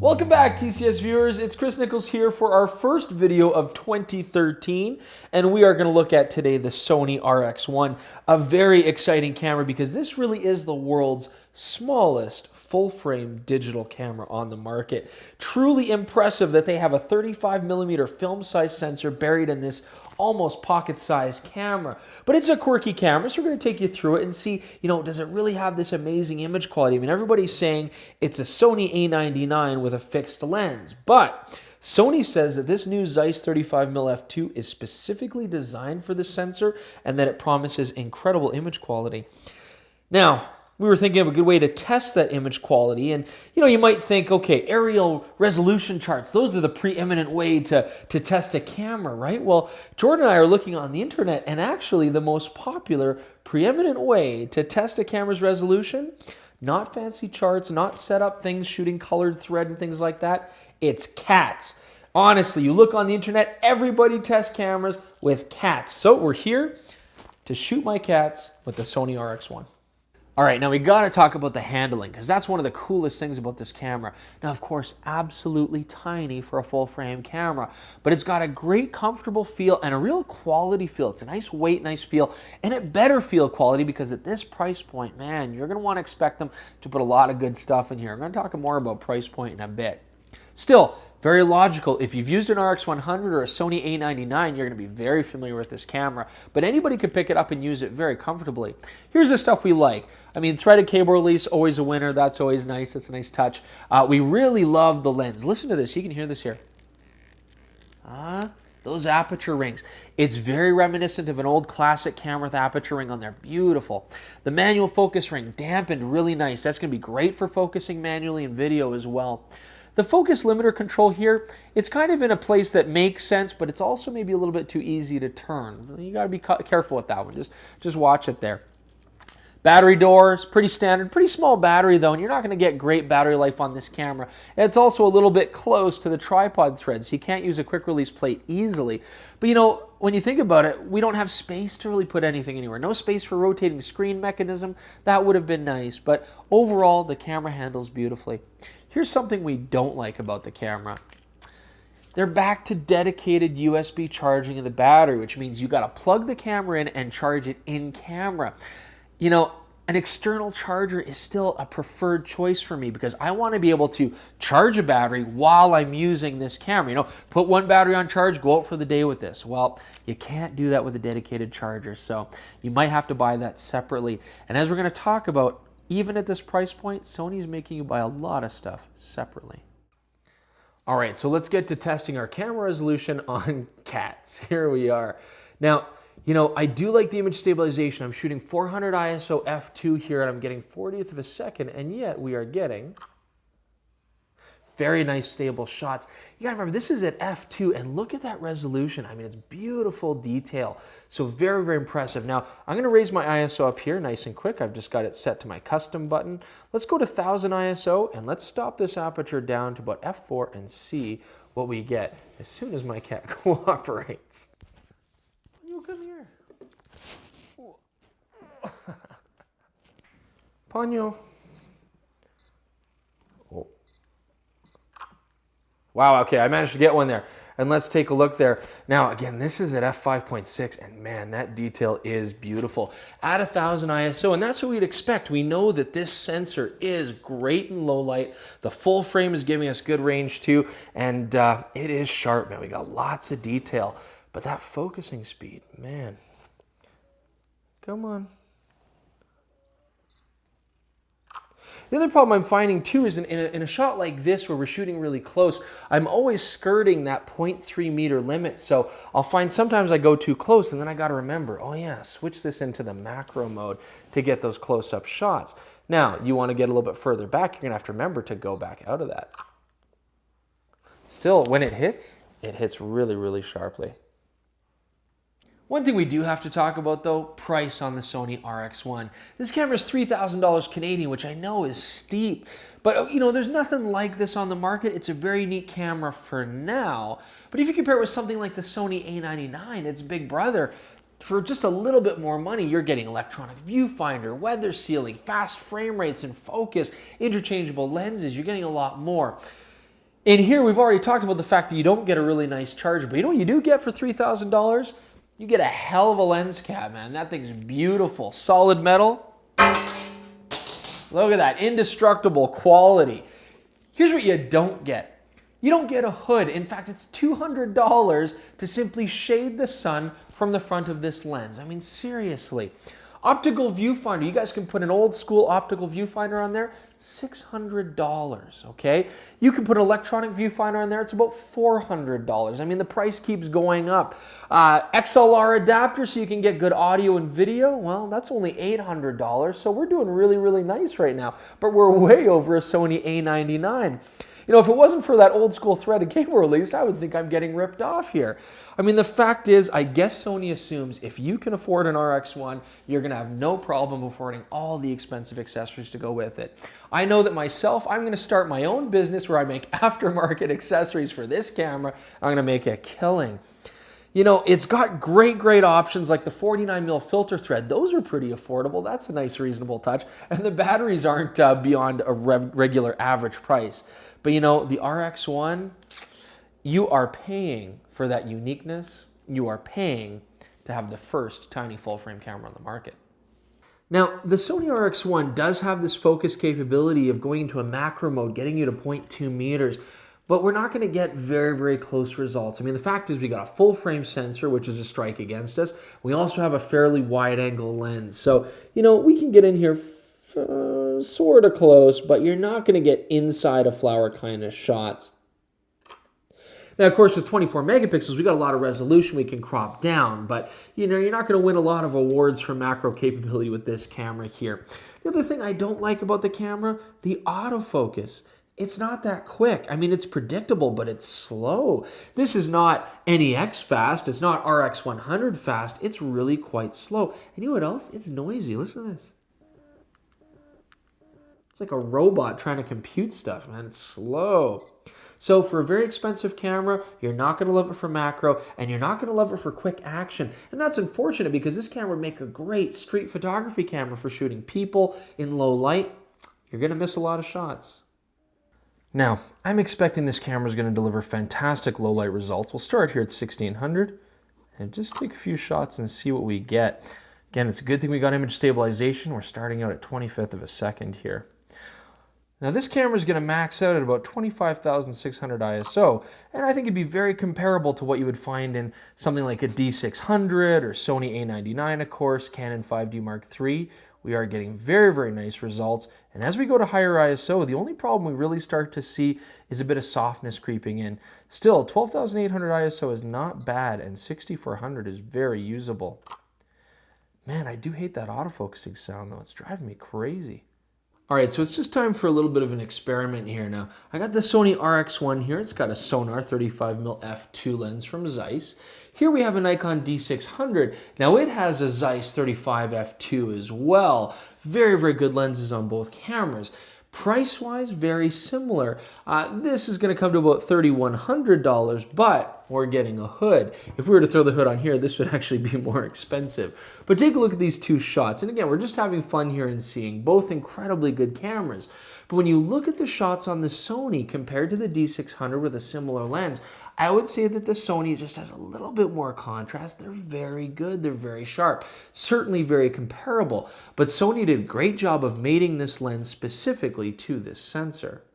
Welcome back, TCS viewers. It's Chris Niccolls here for our first video of 2013, and we are going to look at today the Sony RX1, a very exciting camera because this really is the world's smallest full-frame digital camera on the market. Truly impressive that they have a 35mm film size sensor buried in this almost pocket-sized camera. But it's a quirky camera, so we're going to take you through it and see, does it really have this amazing image quality? I mean, everybody's saying it's a Sony A99 with a fixed lens, but Sony says that this new Zeiss 35mm f2 is specifically designed for this sensor and that it promises incredible image quality. Now, we were thinking of a good way to test that image quality, and you might think, okay, aerial resolution charts, those are the preeminent way to test a camera, right? Well, Jordan and I are looking on the internet, and actually the most popular preeminent way to test a camera's resolution, not fancy charts, not set up things shooting colored thread and things like that, it's cats. Honestly, you look on the internet, everybody tests cameras with cats. So we're here to shoot my cats with the Sony RX1. All right, now we gotta talk about the handling because that's one of the coolest things about this camera. Now, of course, absolutely tiny for a full frame camera, but it's got a great comfortable feel and a real quality feel. It's a nice weight, nice feel, and it better feel quality because at this price point, man, you're gonna wanna expect them to put a lot of good stuff in here. I'm gonna talk more about price point in a bit. Still, very logical. If you've used an RX100 or a Sony A99, you're going to be very familiar with this camera, but anybody could pick it up and use it very comfortably. Here's the stuff we like. I mean, threaded cable release, always a winner. That's always nice. That's a nice touch. We really love the lens. Listen to this. You can hear this here. Those aperture rings. It's very reminiscent of an old classic camera with aperture ring on there. Beautiful. The manual focus ring, dampened, really nice. That's going to be great for focusing manually in video as well. The focus limiter control here, it's kind of in a place that makes sense, but it's also maybe a little bit too easy to turn. You got to be careful with that one. Just watch it there. Battery door is pretty standard, pretty small battery though, and you're not going to get great battery life on this camera. It's also a little bit close to the tripod thread, so you can't use a quick release plate easily. But when you think about it, we don't have space to really put anything anywhere. No space for rotating screen mechanism. That would have been nice, but overall, the camera handles beautifully. Here's something we don't like about the camera. They're back to dedicated USB charging of the battery, which means you got to plug the camera in and charge it in camera. An external charger is still a preferred choice for me because I want to be able to charge a battery while I'm using this camera. Put one battery on charge, go out for the day with this. Well, you can't do that with a dedicated charger, so you might have to buy that separately. And as we're going to talk about, even at this price point, Sony's making you buy a lot of stuff separately. All right, so let's get to testing our camera resolution on cats. Here we are. Now, I do like the image stabilization. I'm shooting 400 ISO f2 here, and I'm getting 40th of a second, and yet we are getting very nice stable shots. You gotta remember, this is at f2, and look at that resolution. I mean, it's beautiful detail. So very, very impressive. Now, I'm gonna raise my ISO up here nice and quick. I've just got it set to my custom button. Let's go to 1000 ISO, and let's stop this aperture down to about f4 and see what we get as soon as my cat cooperates. You come here. Ponyo. Oh. Wow, okay, I managed to get one there. And let's take a look there. Now, again, this is at f5.6, and man, that detail is beautiful. At 1000 ISO, and that's what we'd expect. We know that this sensor is great in low light. The full frame is giving us good range too, and it is sharp, man. We got lots of detail. But that focusing speed, man. Come on. The other problem I'm finding too is in a shot like this where we're shooting really close, I'm always skirting that 0.3 meter limit. So I'll find sometimes I go too close and then I got to remember, oh yeah, switch this into the macro mode to get those close-up shots. Now, you want to get a little bit further back, you're going to have to remember to go back out of that. Still, when it hits really, really sharply. One thing we do have to talk about though, price on the Sony RX1. This camera is $3,000 Canadian, which I know is steep, but there's nothing like this on the market. It's a very neat camera for now, but if you compare it with something like the Sony A99, its big brother, for just a little bit more money, you're getting electronic viewfinder, weather sealing, fast frame rates and focus, interchangeable lenses. You're getting a lot more. In here, we've already talked about the fact that you don't get a really nice charger, but you know what you do get for $3,000? You get a hell of a lens cap, man. That thing's beautiful. Solid metal. Look at that, indestructible quality. Here's what you don't get. You don't get a hood. In fact, it's $200 to simply shade the sun from the front of this lens. I mean, seriously. Optical viewfinder, you guys can put an old school optical viewfinder on there, $600, okay? You can put an electronic viewfinder on there, it's about $400. I mean, the price keeps going up. XLR adapter so you can get good audio and video, well, that's only $800, so we're doing really, really nice right now, but we're way over a Sony A99. You know, if it wasn't for that old school threaded cable release, I would think I'm getting ripped off here. I mean, the fact is, I guess Sony assumes if you can afford an RX1, you're gonna have no problem affording all the expensive accessories to go with it. I know that myself, I'm gonna start my own business where I make aftermarket accessories for this camera. I'm gonna make a killing. You know, it's got great options like the 49mm filter thread. Those are pretty affordable. That's a nice, reasonable touch. And the batteries aren't beyond a regular average price. But you know, the RX1, you are paying for that uniqueness. You are paying to have the first tiny full-frame camera on the market. Now, the Sony RX1 does have this focus capability of going into a macro mode, getting you to 0.2 meters, but we're not going to get very close results. I mean, the fact is we got a full-frame sensor, which is a strike against us. We also have a fairly wide-angle lens. So, you know, we can get in here sort of close, but you're not going to get inside a flower kind of shots. Now, of course, with 24 megapixels, we got a lot of resolution we can crop down, but you know, you're not going to win a lot of awards for macro capability with this camera here. The other thing I don't like about the camera, the autofocus. It's not that quick. I mean, it's predictable, but it's slow. This is not NEX fast. It's not RX100 fast. It's really quite slow. And you know what else? It's noisy. Listen to this. It's like a robot trying to compute stuff, man. It's slow. So for a very expensive camera, you're not going to love it for macro, and you're not going to love it for quick action. And that's unfortunate because this camera would make a great street photography camera for shooting people in low light. You're going to miss a lot of shots. Now, I'm expecting this camera is going to deliver fantastic low light results. We'll start here at 1600 and just take a few shots and see what we get. Again, it's a good thing we got image stabilization. We're starting out at 25th of a second here. Now this camera is going to max out at about 25,600 ISO, and I think it'd be very comparable to what you would find in something like a D600 or Sony A99, of course, Canon 5D Mark III. We are getting very nice results, and as we go to higher ISO, the only problem we really start to see is a bit of softness creeping in. Still, 12,800 ISO is not bad, and 6400 is very usable. Man, I do hate that autofocusing sound though. It's driving me crazy. All right, so it's just time for a little bit of an experiment here now. I got the Sony RX1 here. It's got a Sonar 35mm f2 lens from Zeiss. Here we have a Nikon D600. Now it has a Zeiss 35 f2 as well. Very good lenses on both cameras. Price-wise, very similar. This is going to come to about $3,100, but we're getting a hood. If we were to throw the hood on here, this would actually be more expensive. But take a look at these two shots. And again, we're just having fun here and seeing both incredibly good cameras. But when you look at the shots on the Sony compared to the D600 with a similar lens, I would say that the Sony just has a little bit more contrast. They're very good. They're very sharp. Certainly very comparable. But Sony did a great job of mating this lens specifically to this sensor.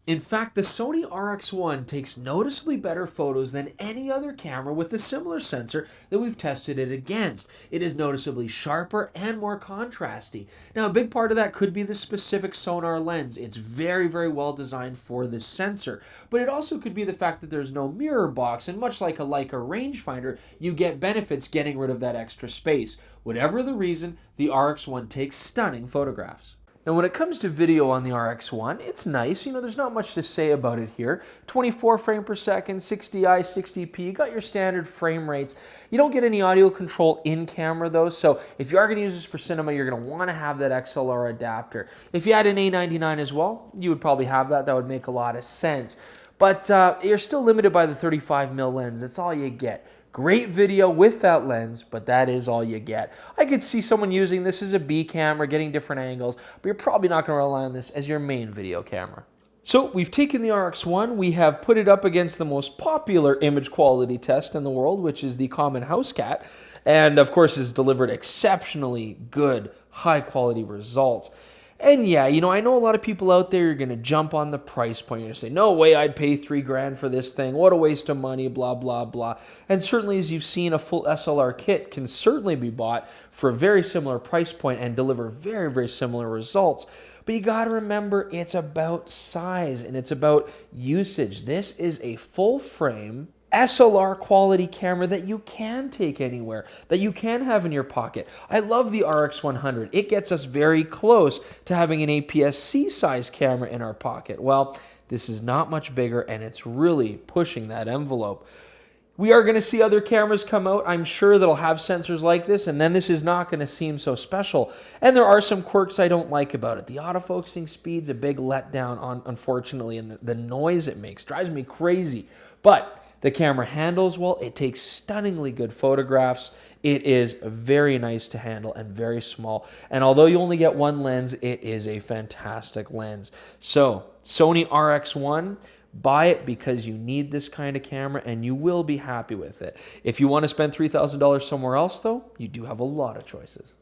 In fact, the Sony RX1 takes noticeably better photos than any other camera with a similar sensor that we've tested it against. It is noticeably sharper and more contrasty. Now, a big part of that could be the specific Sonar lens. It's very well designed for this sensor. But it also could be the fact that there's no mirror box, and much like a Leica rangefinder, you get benefits getting rid of that extra space. Whatever the reason, the RX1 takes stunning photographs. Now, when it comes to video on the RX1, it's nice. You know, there's not much to say about it here. 24 frames per second, 60i, 60p, you got your standard frame rates. You don't get any audio control in camera though, so if you are gonna use this for cinema, you're gonna wanna have that XLR adapter. If you had an A99 as well, you would probably have that. That would make a lot of sense. But you're still limited by the 35mm lens. That's all you get. Great video with that lens, but that is all you get. I could see someone using this as a B camera, getting different angles, but you're probably not going to rely on this as your main video camera. So we've taken the RX1, we have put it up against the most popular image quality test in the world, which is the common house cat, and of course has delivered exceptionally good, high quality results. And yeah, you know, I know a lot of people out there are going to jump on the price point. You're going to say, no way, I'd pay $3,000 for this thing. What a waste of money, blah, blah, blah. And certainly, as you've seen, a full SLR kit can certainly be bought for a very similar price point and deliver very, very similar results. But you got to remember, it's about size and it's about usage. This is a full frame SLR quality camera that you can take anywhere, that you can have in your pocket. I love the RX100. It gets us very close to having an APS-C size camera in our pocket. Well, this is not much bigger and it's really pushing that envelope. We are going to see other cameras come out, I'm sure, that'll have sensors like this, and then this is not going to seem so special. And there are some quirks I don't like about it. The autofocusing speed's a big letdown, unfortunately, and the noise it makes drives me crazy. But the camera handles well, it takes stunningly good photographs, it is very nice to handle and very small. And although you only get one lens, it is a fantastic lens. So, Sony RX1, buy it because you need this kind of camera and you will be happy with it. If you want to spend $3,000 somewhere else though, you do have a lot of choices.